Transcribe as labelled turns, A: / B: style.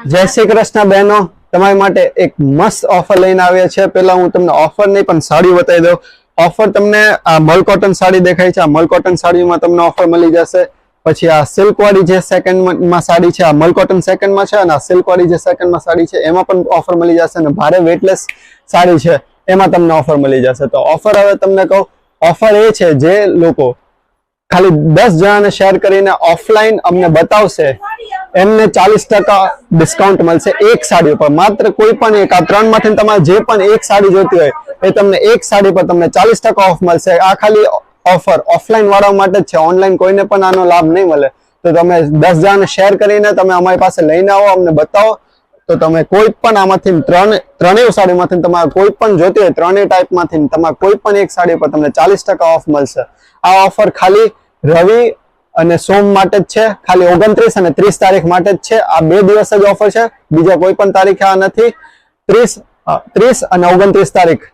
A: જય શ્રી કૃષ્ણ બહેનો, તમારી માટે એક મસ્ત ઓફર લઈને આવ્યા છે. પહેલા હું તમને ઓફર નહીં પણ સાડી બતાવી દઉં. ઓફર તમને આ મલ કોટન સાડી દેખાય છે, આ મલ કોટન સાડીમાં તમને ઓફર મળી જશે. પછી આ સિલ્ક વાળી જે સેકન્ડમાં સાડી છે, આ મલ કોટન સેકન્ડમાં છે, અને આ સિલ્ક વાળી જે સેકન્ડમાં સાડી છે એમાં પણ ઓફર મળી જશે. અને ભારે વેટલેસ સાડી છે એમાં તમને ઓફર મળી જશે. તો ઓફર હવે તમને કહું, ઓફર એ છે જે લોકો ખાલી 10 જણાને શેર કરીને ઓફલાઈન અમને બતાવશે એમને 40% ડિસ્કાઉન્ટ મળશે એક સાડી ઉપર. માત્ર કોઈ પણ એક આ 3 માંથી તમારે જે પણ એક સાડી જોતી હોય એ તમને એક સાડી પર તમને 40% ઓફ મળશે. આ ખાલી ઓફર ઓફલાઈન વાળા માટે જ છે, ઓનલાઈન કોઈને પણ આનો લાભ નહીં મળે. તો તમે 10 જણાને શેર કરીને તમે અમારી પાસે લઈને આવો, અમને બતાવો, તો તમે કોઈ પણ આમાંથી ત્રણેય સાડીમાંથી તમારે કોઈ પણ જોતી હોય, ત્રણેય ટાઈપમાંથી તમારે કોઈ પણ એક સાડી પર તમને 40% ઓફ મળશે. આ ઓફર ખાલી રવિ અને સોમ માટે જ છે, ખાલી 29 અને 30 તારીખ માટે જ છે. આ 2 દિવસ જ ઓફર છે, બીજા કોઈ પણ તારીખે આ નથી. 30 અને 29 તારીખ